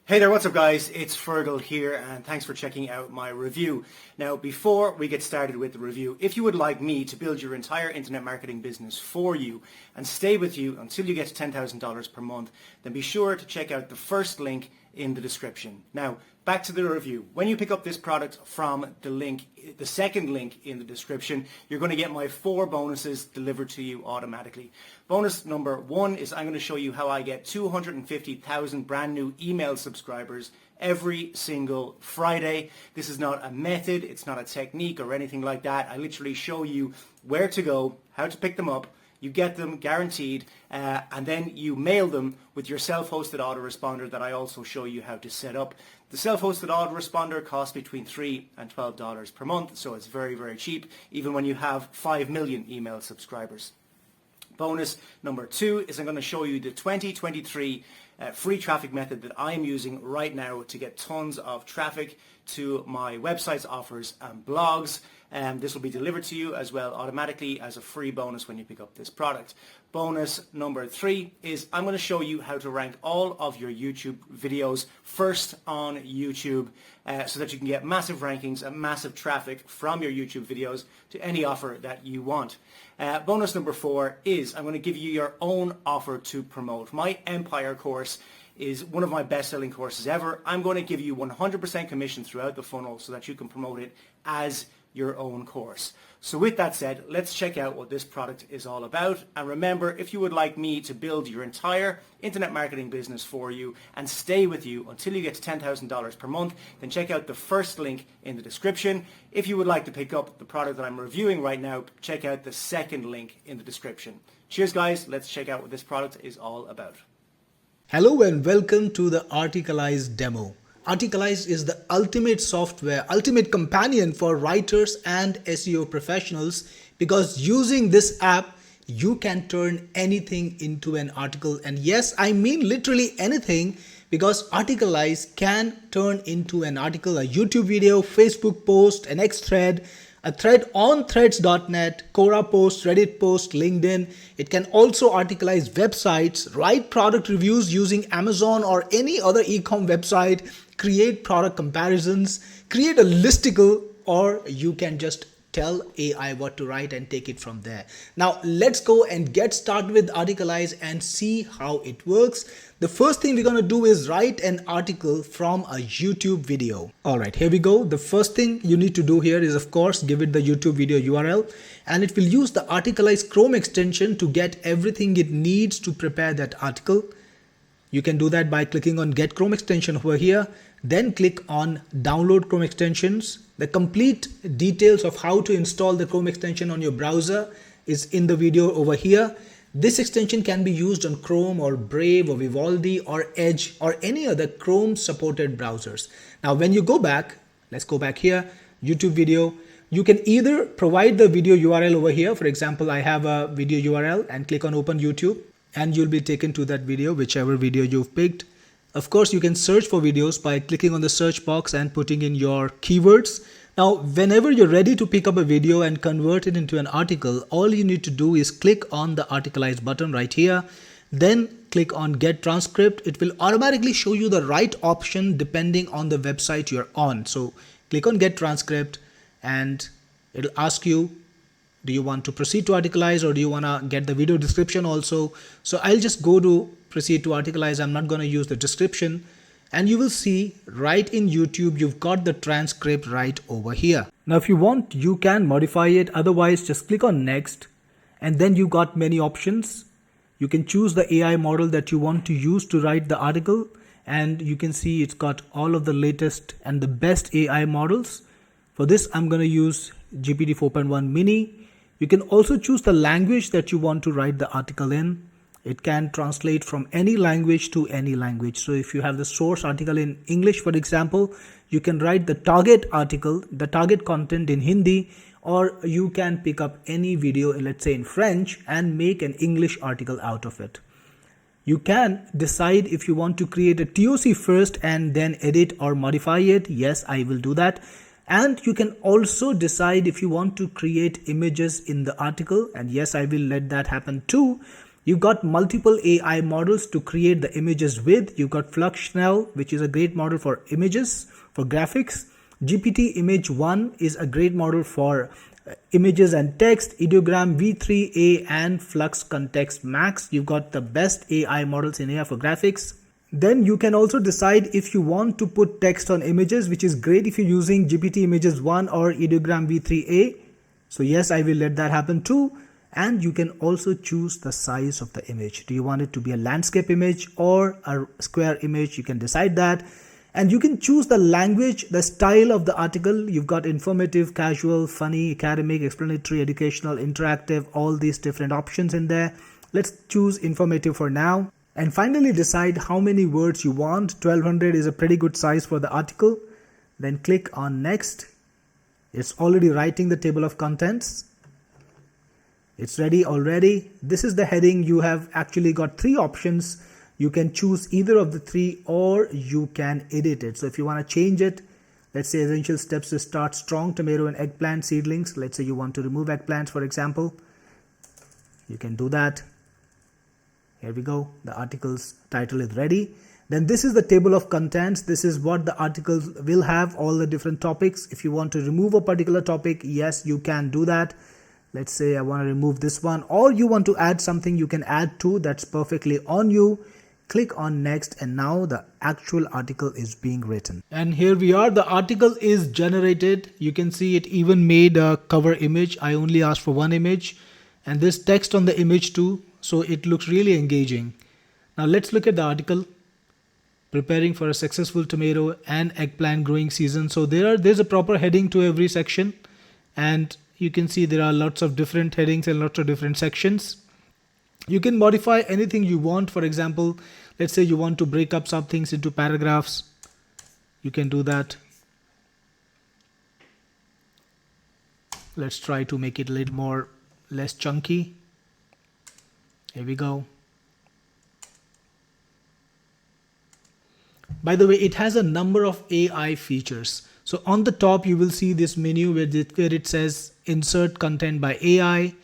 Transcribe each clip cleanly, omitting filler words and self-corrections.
Hey there, what's up guys? It's Fergal here and thanks for checking out my review. Now before we get started with the review, if you would like me to build your entire internet marketing business for you and stay with you until you get to $10,000 per month, then be sure to check out the first link in the description. Now back to the review. When you pick up this product from the second link in the description, you're going to get my 4 bonuses delivered to you automatically. Bonus number 1 is I'm going to show you how I get 250,000 brand new email subscribers every single Friday. This is not a method, it's not a technique or anything like that. I literally show you where to go, how to pick them up. You get them guaranteed and then you mail them with your self-hosted autoresponder that I also show you how to set up. The self-hosted autoresponder costs between $3 and $12 per month, so it's very, very cheap, even when you have 5 million email subscribers. Bonus number 2 is I'm going to show you the 2023 free traffic method that I'm using right now to get tons of traffic to my websites, offers and blogs. This will be delivered to you as well automatically as a free bonus when you pick up this product. Bonus number 3 is I'm going to show you how to rank all of your YouTube videos first on YouTube so that you can get massive rankings and massive traffic from your YouTube videos to any offer that you want. Bonus number 4 is I'm going to give you your own offer to promote. My Empire course is one of my best-selling courses ever. I'm going to give you 100% commission throughout the funnel so that you can promote it as your own course. So with that said, let's check out what this product is all about. And remember, if you would like me to build your entire internet marketing business for you and stay with you until you get to $10,000 per month, then check out the first link in the description. If you would like to pick up the product that I'm reviewing right now, check out the second link in the description. Cheers guys, let's check out what this product is all about. Hello and welcome to the Articalize demo. Articalize is the ultimate software, ultimate companion for writers and SEO professionals, because using this app, you can turn anything into an article. And yes, I mean literally anything, because Articalize can turn into an article, a YouTube video, Facebook post, an X thread, a thread on threads.net, Quora post, Reddit post, LinkedIn. It can also articleize websites, write product reviews using Amazon or any other e-com website, create product comparisons, create a listicle, or you can just tell AI what to write and take it from there. Now let's go and get started with Articalize and see how it works. The first thing we're going to do is write an article from a YouTube video. Alright, here we go. The first thing you need to do here is, of course, give it the YouTube video URL, and it will use the Articalize Chrome extension to get everything it needs to prepare that article. You can do that by clicking on Get Chrome extension over here, then click on Download Chrome extensions. The complete details of how to install the Chrome extension on your browser is in the video over here. This extension can be used on Chrome or Brave or Vivaldi or Edge or any other Chrome supported browsers. Now when you go back, let's go back here, YouTube video, you can either provide the video URL over here. For example, I have a video URL and click on Open YouTube and you'll be taken to that video, whichever video you've picked. Of course, you can search for videos by clicking on the search box and putting in your keywords. Now, whenever you're ready to pick up a video and convert it into an article, all you need to do is click on the Articalize button right here. Then click on Get Transcript. It will automatically show you the right option depending on the website you're on. So click on Get Transcript and it'll ask you, do you want to proceed to Articalize or do you want to get the video description also? So I'll just go to proceed to Articalize. I'm not going to use the description. And you will see right in YouTube, you've got the transcript right over here. Now, if you want, you can modify it. Otherwise, just click on Next. And then you got many options. You can choose the AI model that you want to use to write the article. And you can see it's got all of the latest and the best AI models. For this, I'm going to use GPT 4.1 Mini. You can also choose the language that you want to write the article in. It can translate from any language to any language. So if you have the source article in English, for example, you can write the target article, the target content in Hindi, or you can pick up any video, let's say in French, and make an English article out of it. You can decide if you want to create a TOC first and then edit or modify it. Yes, I will do that. And you can also decide if you want to create images in the article. And yes, I will let that happen too. You've got multiple AI models to create the images with. You've got Fluxnell, which is a great model for images, for graphics. GPT Image 1 is a great model for images and text. Ideogram V3A and Flux Context Max. You've got the best AI models in AI for graphics. Then you can also decide if you want to put text on images, which is great if you're using GPT Images 1 or Ideogram V3A. So yes, I will let that happen too. And you can also choose the size of the image. Do you want it to be a landscape image or a square image? You can decide that. And you can choose the language, the style of the article. You've got informative, casual, funny, academic, explanatory, educational, interactive, all these different options in there. Let's choose informative for now. And finally decide how many words you want. 1200 is a pretty good size for the article. Then click on next. It's already writing the table of contents. It's ready already. This is the heading. You have actually got 3 options. You can choose either of the 3 or you can edit it. So if you want to change it, let's say essential steps to start strong tomato and eggplant seedlings. Let's say you want to remove eggplants, for example. You can do that. Here we go. The article's title is ready. Then this is the table of contents. This is what the articles will have, all the different topics. If you want to remove a particular topic, yes, you can do that. Let's say I want to remove this one, or you want to add something, you can add to. That's perfectly on you. Click on next, and now the actual article is being written. And here we are. The article is generated. You can see it even made a cover image. I only asked for one image, and this text on the image too. So it looks really engaging. Now let's look at the article. Preparing for a successful tomato and eggplant growing season. So there's a proper heading to every section, and you can see there are lots of different headings and lots of different sections. You can modify anything you want. For example, let's say you want to break up some things into paragraphs. You can do that. Let's try to make it a little less chunky. Here we go. By the way, it has a number of AI features. So on the top, you will see this menu where it says insert content by AI,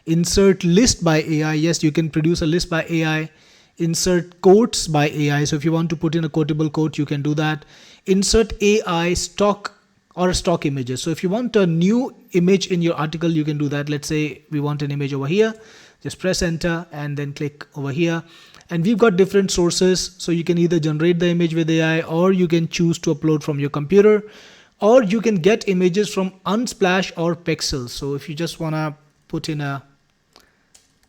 insert list by AI. Yes, you can produce a list by AI. Insert quotes by AI. So if you want to put in a quotable quote, you can do that. Insert AI stock or stock images. So if you want a new image in your article, you can do that. Let's say we want an image over here. Just press enter and then click over here. And we've got different sources. So you can either generate the image with AI, or you can choose to upload from your computer, or you can get images from Unsplash or Pexels. So if you just want to put in a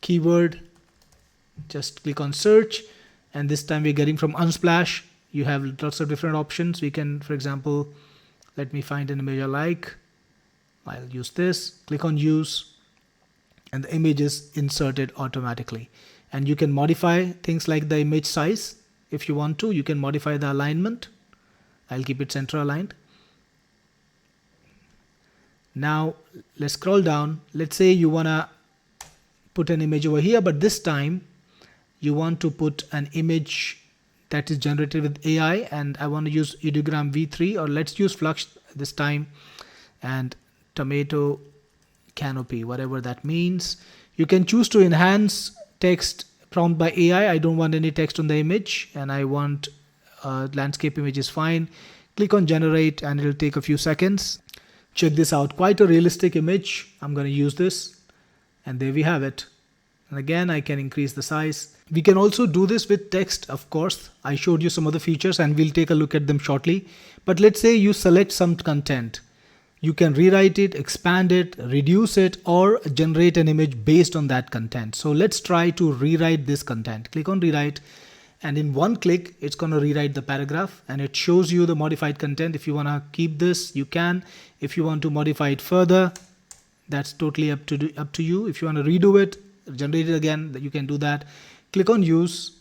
keyword, just click on search. And this time we're getting from Unsplash. You have lots of different options. We can, for example, let me find an image I like. I'll use this. Click on use. And the image is inserted automatically. And you can modify things like the image size. If you want to, you can modify the alignment. I'll keep it center aligned. Now let's scroll down. Let's say you want to put an image over here, but this time you want to put an image that is generated with AI, and I want to use Ideogram V3, or let's use Flux this time, and tomato canopy, whatever that means. You can choose to enhance text prompt by AI. I don't want any text on the image, and I want landscape image is fine. Click on generate and it'll take a few seconds. Check this out, quite a realistic image. I'm going to use this, and there we have it. And again, I can increase the size. We can also do this with text, of course. I showed you some other features and we'll take a look at them shortly. But let's say you select some content. You can rewrite it, expand it, reduce it, or generate an image based on that content. So let's try to rewrite this content. Click on rewrite, and in one click, it's going to rewrite the paragraph, and it shows you the modified content. If you want to keep this, you can. If you want to modify it further, that's totally up to you. If you want to redo it, generate it again, you can do that. Click on use,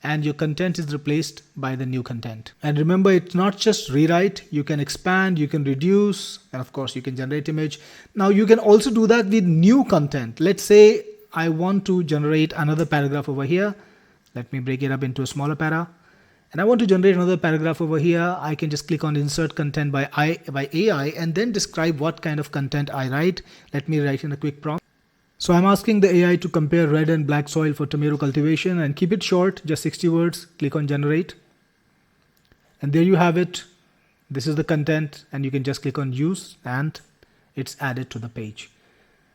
and your content is replaced by the new content. And remember, it's not just rewrite. You can expand, you can reduce, and of course you can generate image. Now you can also do that with new content. Let's say I want to generate another paragraph over here. Let me break it up into a smaller para. And I want to generate another paragraph over here. I can just click on insert content by AI and then describe what kind of content I write. Let me write in a quick prompt. So I'm asking the AI to compare red and black soil for tomato cultivation and keep it short, just 60 words. Click on generate. And there you have it. This is the content, and you can just click on use and it's added to the page.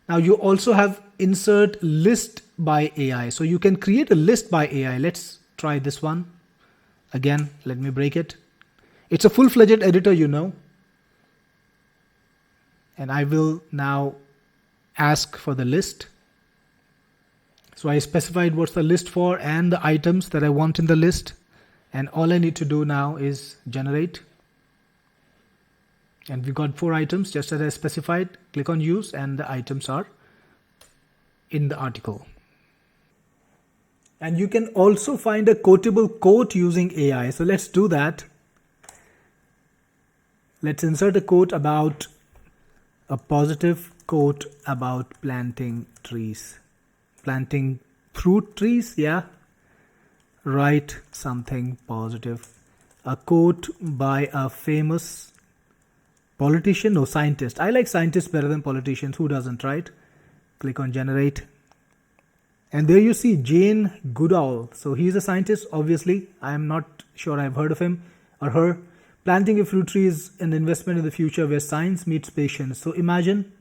Now you also have insert list by AI. So you can create a list by AI. Let's try this one. Again, let me break it. It's a full-fledged editor, you know. And I will now ask for the list. So I specified what's the list for and the items that I want in the list. And all I need to do now is generate. And we got 4 items just as I specified. Click on use and the items are in the article. And you can also find a quotable quote using AI. So let's do that. Let's insert a quote about a positive quote about planting trees. Planting fruit trees, yeah. Write something positive. A quote by a famous politician or scientist. I like scientists better than politicians. Who doesn't, right? Click on generate. And there you see Jane Goodall. So he's a scientist, obviously. I am not sure I've heard of him or her. Planting a fruit tree is an investment in the future where science meets patience. So imagine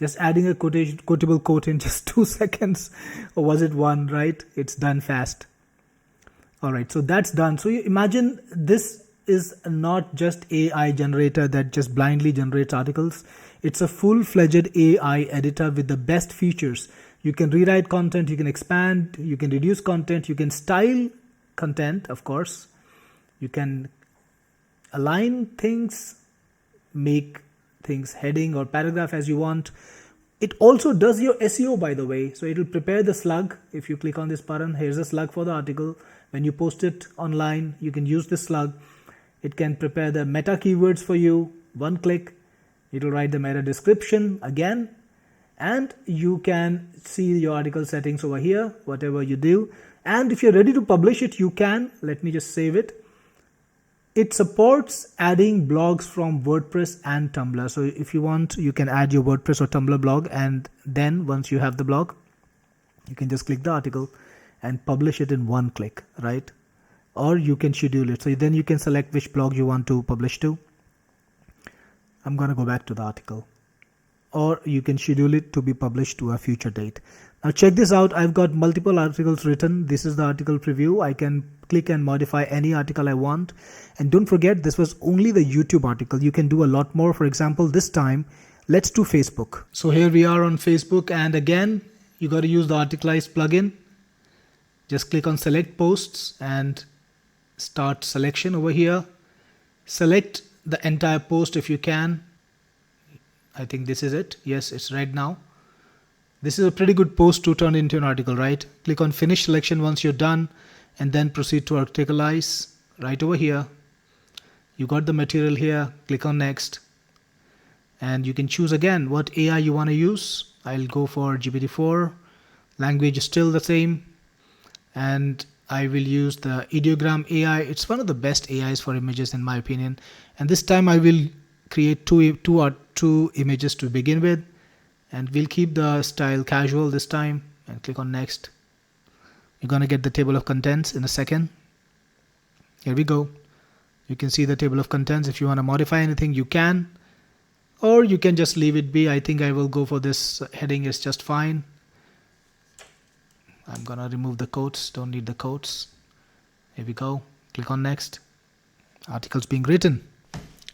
just adding a quotable quote in just 2 seconds. Or was it 1, right? It's done fast. All right, so that's done. So you imagine this is not just AI generator that just blindly generates articles. It's a full-fledged AI editor with the best features. You can rewrite content, you can expand, you can reduce content, you can style content, of course. You can align things, make things heading or paragraph as you want. It also does your SEO, by the way. So it will prepare the slug. If you click on this button, here's a slug for the article. When you post it online, you can use this slug. It can prepare the meta keywords for you. 1 click. It will write the meta description again. And you can see your article settings over here, whatever you do. And if you're ready to publish it, you can. Let me just save it. It supports adding blogs from WordPress and Tumblr. So if you want, you can add your WordPress or Tumblr blog. And then once you have the blog, you can just click the article and publish it in 1 click, right? Or you can schedule it. So then you can select which blog you want to publish to. I'm going to go back to the article. Or you can schedule it to be published to a future date. Now check this out. I've got multiple articles written. This is the article preview. I can click and modify any article I want. And don't forget, this was only the YouTube article. You can do a lot more. For example, this time, let's do Facebook. So here we are on Facebook. And again, you got to use the Articalize plugin. Just click on select posts and start selection over here. Select the entire post if you can. I think this is it. Yes, it's red now. This is a pretty good post to turn into an article, right? Click on finish selection once you're done and then proceed to Articalize right over here. You got the material here. Click on next. And you can choose again what AI you want to use. I'll go for GPT-4. Language is still the same. And I will use the ideogram AI. It's one of the best AIs for images in my opinion. And this time I will create two images to begin with. And we'll keep the style casual this time and click on next. You're going to get the table of contents in a second. Here we go. You can see the table of contents. If you want to modify anything, you can. Or you can just leave it be. I think I will go for this heading is just fine. I'm going to remove the quotes. Don't need the quotes. Here we go. Click on next. Articles being written.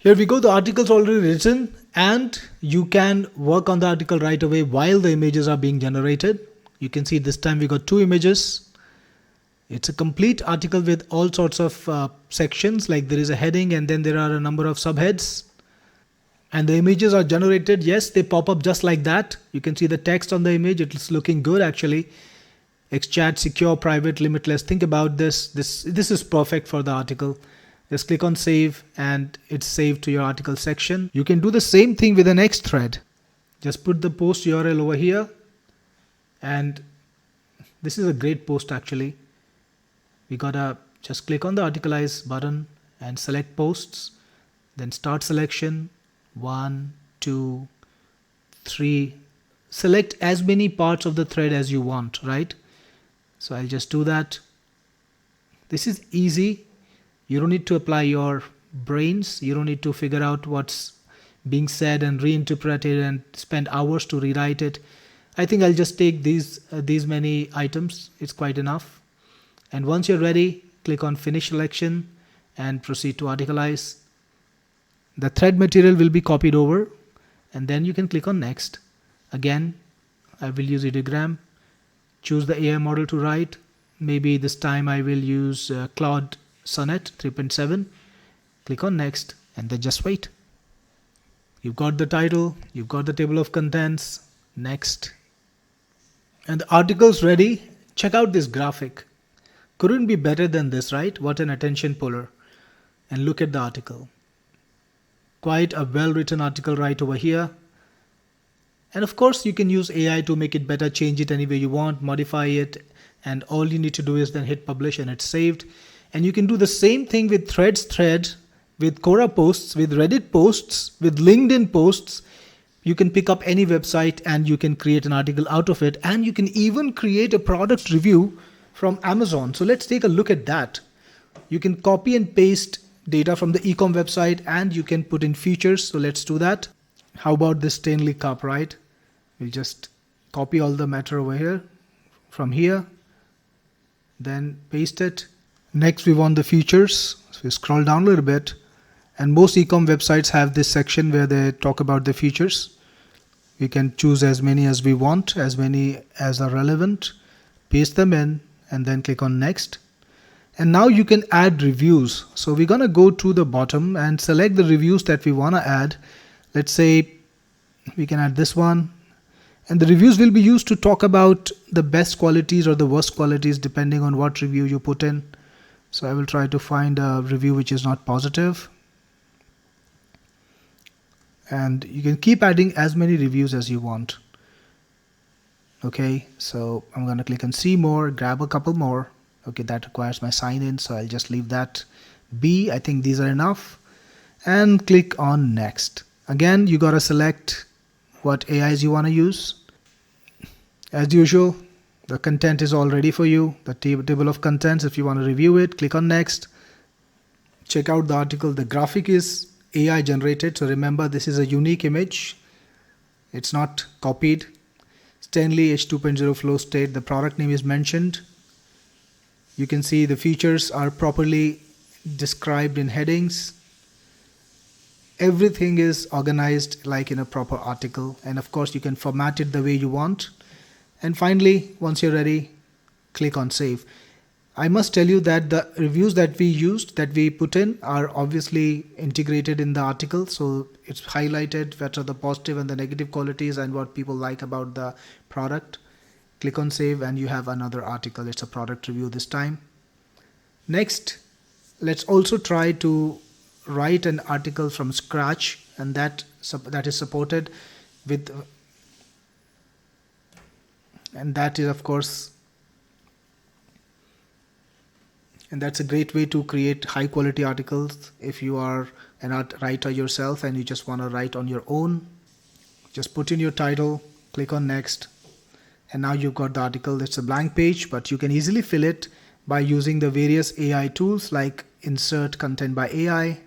Here we go. The article's already written and you can work on the article right away while the images are being generated. You can see this time we got 2 images. It's a complete article with all sorts of sections, like there is a heading and then there are a number of subheads. And the images are generated. Yes, they pop up just like that. You can see the text on the image. It's looking good actually. XChat, secure, private, limitless. Think about this. This is perfect for the article. Just click on save and it's saved to your article section. You can do the same thing with the next thread. Just put the post URL over here. And this is a great post actually. We gotta just click on the Articalize button and select posts. Then start selection. 1, 2, 3. select as many parts of the thread as you want, right? So I'll just do that. This is easy. You don't need to apply your brains. You don't need to figure out what's being said and reinterpret it and spend hours to rewrite it. I think I'll just take these many items. It's quite enough. And once you're ready, click on Finish Selection and proceed to Articalize. The thread material will be copied over, and then you can click on Next. Again, I will use ideogram. Choose the AI model to write. Maybe this time I will use Claude Sonnet 3.7. Click on Next and then just wait. You've got the title, you've got the table of contents. Next. And the article's ready. Check out this graphic. Couldn't be better than this, right? What an attention puller. And look at the article. Quite a well-written article right over here. And of course, you can use AI to make it better, change it any way you want, modify it. And all you need to do is then hit publish and it's saved. And you can do the same thing with Threads thread, with Quora posts, with Reddit posts, with LinkedIn posts. You can pick up any website and you can create an article out of it. And you can even create a product review from Amazon. So let's take a look at that. You can copy and paste data from the ecom website and you can put in features. So let's do that. How about this Stanley Cup, right? We'll just copy all the matter over here from here, then paste it. Next, we want the features. So we scroll down a little bit, and most ecom websites have this section where they talk about the features. We can choose as many as we want, as many as are relevant, paste them in, and then click on Next. And now you can add reviews. So we're going to go to the bottom and select the reviews that we want to add. Let's say we can add this one. And the reviews will be used to talk about the best qualities or the worst qualities depending on what review you put in. So I will try to find a review which is not positive. And you can keep adding as many reviews as you want. Okay, so I'm going to click on See More, grab a couple more. Okay, that requires my sign in, so I'll just leave that be. I think these are enough. And click on Next. Again, you got to select what AIs you want to use. As usual, the content is all ready for you. The table of contents, if you want to review it, click on Next. Check out the article. The graphic is AI generated. So remember, this is a unique image. It's not copied. Stanley H2.0 flow state. The product name is mentioned. You can see the features are properly described in headings. Everything is organized like in a proper article. And of course, you can format it the way you want. And finally, once you're ready, click on Save. I must tell you that the reviews that we used, that we put in, are obviously integrated in the article. So it's highlighted what are the positive and the negative qualities and what people like about the product. Click on Save and you have another article. It's a product review this time. Next, let's also try to write an article from scratch, and that is supported with, and that is of course, and that's a great way to create high quality articles if you are an art writer yourself and you just want to write on your own. Just put in your title, click on Next, and now you've got the article. It's a blank page, but you can easily fill it by using the various AI tools like Insert Content by AI.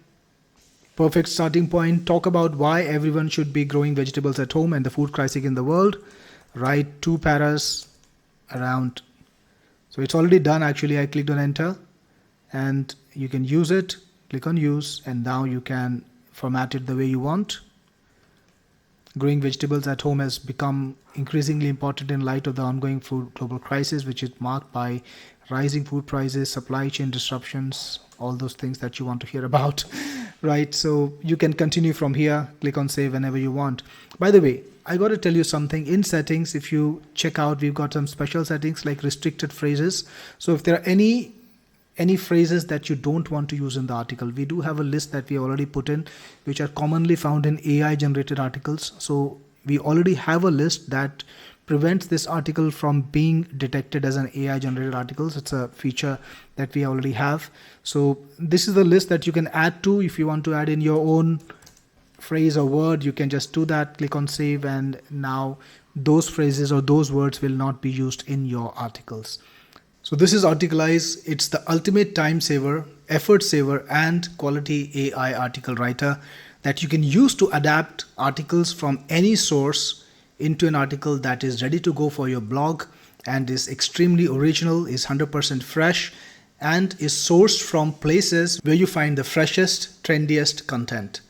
Perfect starting point. Talk about why everyone should be growing vegetables at home and the food crisis in the world. Write 2 paras around. So it's already done. Actually, I clicked on Enter and you can use it. Click on Use and now you can format it the way you want. Growing vegetables at home has become increasingly important in light of the ongoing food global crisis, which is marked by rising food prices, supply chain disruptions, all those things that you want to hear about, right? So you can continue from here, click on Save whenever you want. By the way, I got to tell you something. In settings, if you check out, we've got some special settings like restricted phrases. So if there are any phrases that you don't want to use in the article, we do have a list that we already put in, which are commonly found in AI generated articles. So we already have a list that prevents this article from being detected as an AI generated articles. It's a feature that we already have. So this is the list that you can add to if you want to add in your own phrase or word, you can just do that, click on save, and now those phrases or those words will not be used in your articles. So this is Articalize. It's the ultimate time saver, effort saver, and quality AI article writer that you can use to adapt articles from any source into an article that is ready to go for your blog and is extremely original, is 100% fresh, and is sourced from places where you find the freshest, trendiest content.